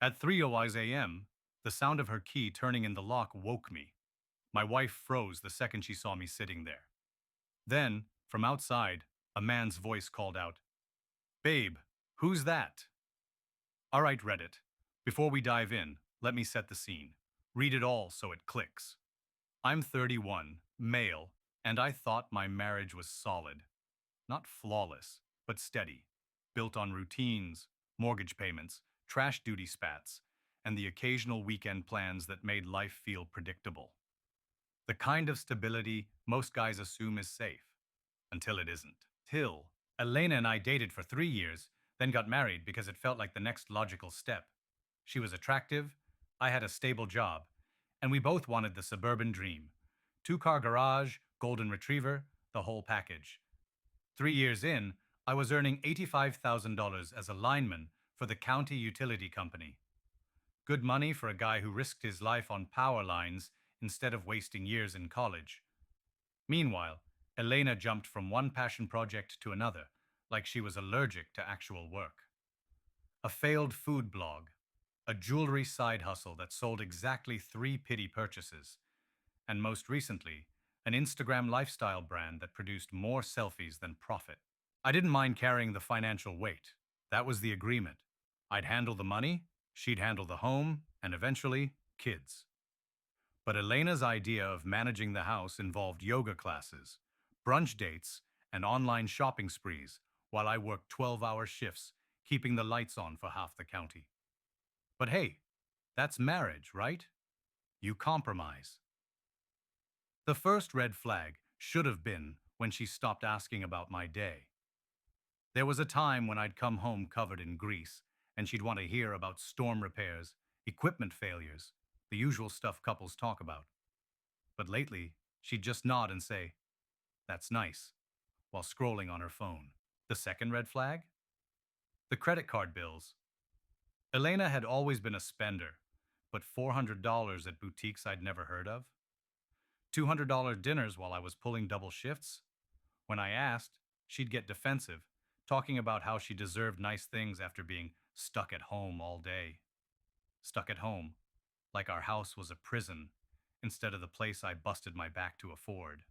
At 3:00 a.m., the sound of her key turning in the lock woke me. My wife froze the second she saw me sitting there. Then, from outside, a man's voice called out, "Babe, who's that?" All right, Reddit. Before we dive in, let me set the scene. Read it all so it clicks. I'm 31, male, and I thought my marriage was solid. Not flawless, but steady. Built on routines, mortgage payments, trash duty spats, and the occasional weekend plans that made life feel predictable. The kind of stability most guys assume is safe, until it isn't. Till Elena and I dated for 3 years, then got married because it felt like the next logical step. She was attractive, I had a stable job, and we both wanted the suburban dream. Two-car garage, golden retriever, the whole package. 3 years in, I was earning $85,000 as a lineman for the county utility company. Good money for a guy who risked his life on power lines instead of wasting years in college. Meanwhile, Elena jumped from one passion project to another, like she was allergic to actual work. A failed food blog, a jewelry side hustle that sold exactly 3 pity purchases, and most recently, an Instagram lifestyle brand that produced more selfies than profit. I didn't mind carrying the financial weight. That was the agreement. I'd handle the money, she'd handle the home, and eventually, kids. But Elena's idea of managing the house involved yoga classes, brunch dates, and online shopping sprees while I worked 12-hour shifts, keeping the lights on for half the county. But hey, that's marriage, right? You compromise. The first red flag should have been when she stopped asking about my day. There was a time when I'd come home covered in grease, and she'd want to hear about storm repairs, equipment failures, the usual stuff couples talk about. But lately, she'd just nod and say, "That's nice," while scrolling on her phone. The second red flag? The credit card bills. Elena had always been a spender, but $400 at boutiques I'd never heard of? $200 dinners while I was pulling double shifts? When I asked, she'd get defensive, talking about how she deserved nice things after being stuck at home all day. Stuck at home, like our house was a prison instead of the place I busted my back to afford.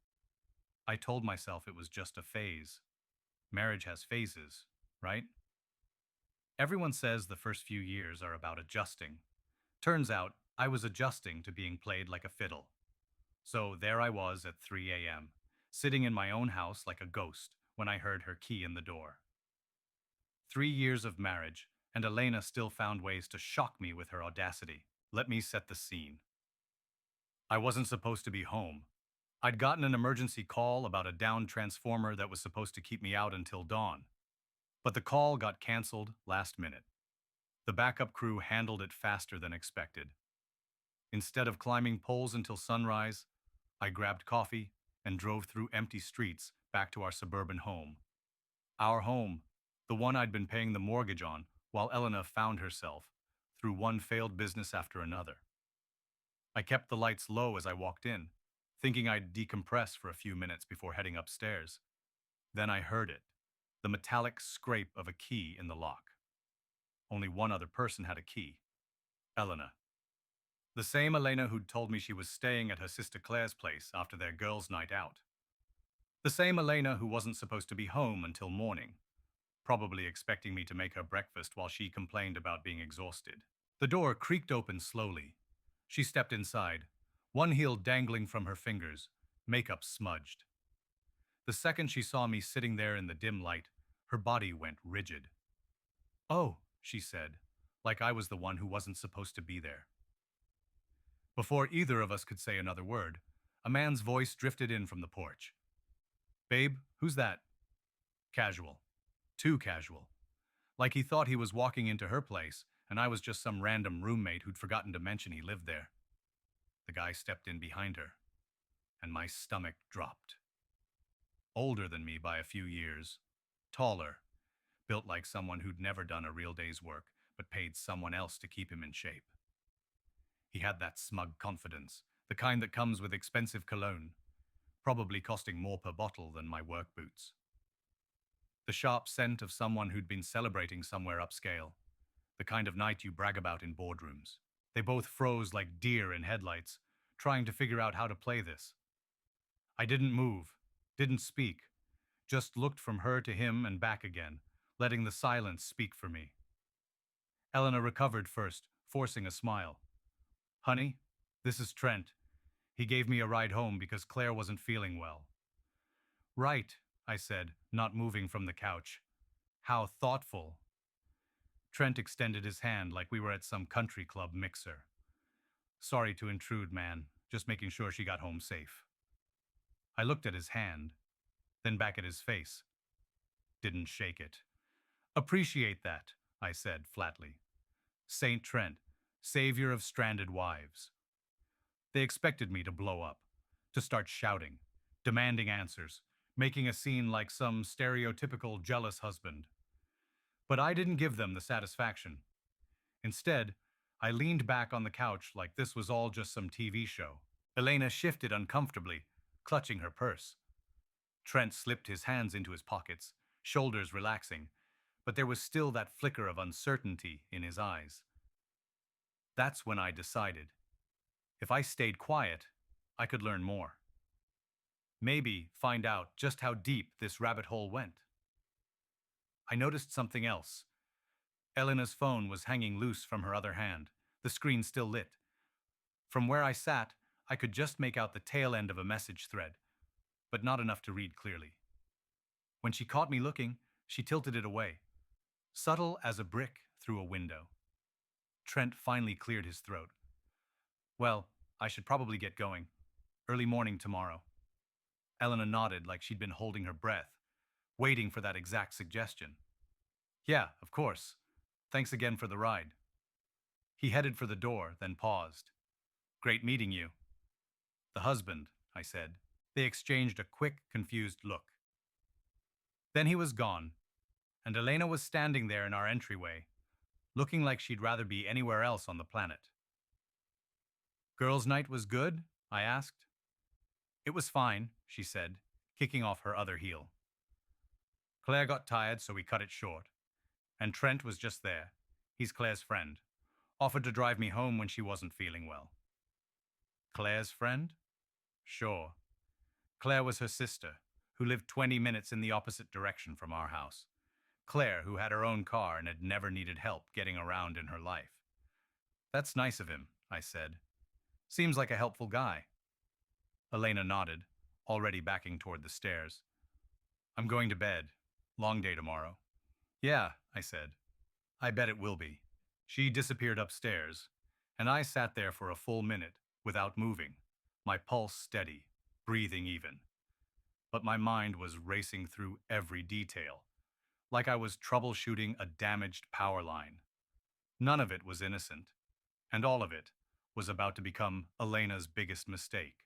I told myself it was just a phase. Marriage has phases, right? Everyone says the first few years are about adjusting. Turns out, I was adjusting to being played like a fiddle. So there I was at 3 a.m., sitting in my own house like a ghost when I heard her key in the door. 3 years of marriage, and Elena still found ways to shock me with her audacity. Let me set the scene. I wasn't supposed to be home. I'd gotten an emergency call about a downed transformer that was supposed to keep me out until dawn. But the call got canceled last minute. The backup crew handled it faster than expected. Instead of climbing poles until sunrise, I grabbed coffee and drove through empty streets back to our suburban home. Our home, the one I'd been paying the mortgage on while Elena found herself through one failed business after another. I kept the lights low as I walked in, thinking I'd decompress for a few minutes before heading upstairs. Then I heard it, the metallic scrape of a key in the lock. Only one other person had a key, Elena. The same Elena who'd told me she was staying at her sister Claire's place after their girls' night out. The same Elena who wasn't supposed to be home until morning, probably expecting me to make her breakfast while she complained about being exhausted. The door creaked open slowly. She stepped inside, one heel dangling from her fingers, makeup smudged. The second she saw me sitting there in the dim light, her body went rigid. "Oh," she said, like I was the one who wasn't supposed to be there. Before either of us could say another word, a man's voice drifted in from the porch. "Babe, who's that?" Casual. Too casual. Like he thought he was walking into her place, and I was just some random roommate who'd forgotten to mention he lived there. The guy stepped in behind her, and my stomach dropped. Older than me by a few years. Taller. Built like someone who'd never done a real day's work, but paid someone else to keep him in shape. He had that smug confidence, the kind that comes with expensive cologne, probably costing more per bottle than my work boots. The sharp scent of someone who'd been celebrating somewhere upscale. the kind of night you brag about in boardrooms. They both froze like deer in headlights, trying to figure out how to play this. I didn't move, didn't speak, just looked from her to him and back again, letting the silence speak for me. Elena recovered first, forcing a smile. Honey, this is Trent. He gave me a ride home because Claire wasn't feeling well. Right, I said, not moving from the couch. How thoughtful. Trent extended his hand like we were at some country club mixer. Sorry to intrude, man. Just making sure she got home safe. I looked at his hand, then back at his face. Didn't shake it. Appreciate that, I said flatly. Saint Trent, savior of stranded wives. They expected me to blow up, to start shouting, demanding answers, making a scene like some stereotypical jealous husband. But I didn't give them the satisfaction. Instead, I leaned back on the couch like this was all just some TV show. Elena shifted uncomfortably, clutching her purse. Trent slipped his hands into his pockets, shoulders relaxing, but there was still that flicker of uncertainty in his eyes. That's when I decided. If I stayed quiet, I could learn more. Maybe find out just how deep this rabbit hole went. I noticed something else. Elena's phone was hanging loose from her other hand, the screen still lit. From where I sat, I could just make out the tail end of a message thread, but not enough to read clearly. When she caught me looking, she tilted it away, subtle as a brick through a window. Trent finally cleared his throat. Well, I should probably get going. Early morning tomorrow. Elena nodded like she'd been holding her breath, waiting for that exact suggestion. Yeah, of course. Thanks again for the ride. He headed for the door, then paused. Great meeting you. The husband, I said. They exchanged a quick, confused look. Then he was gone, and Elena was standing there in our entryway, looking like she'd rather be anywhere else on the planet. Girls' night was good? I asked. It was fine, she said, kicking off her other heel. Claire got tired, so we cut it short. And Trent was just there. He's Claire's friend. Offered to drive me home when she wasn't feeling well. Claire's friend? Sure. Claire was her sister, who lived 20 minutes in the opposite direction from our house. Claire, who had her own car and had never needed help getting around in her life. That's nice of him, I said. Seems like a helpful guy. Elena nodded, already backing toward the stairs. I'm going to bed. Long day tomorrow. Yeah, I said. I bet it will be. She disappeared upstairs, and I sat there for a full minute without moving, my pulse steady, breathing even. But my mind was racing through every detail, like I was troubleshooting a damaged power line. None of it was innocent, and all of it was about to become Elena's biggest mistake.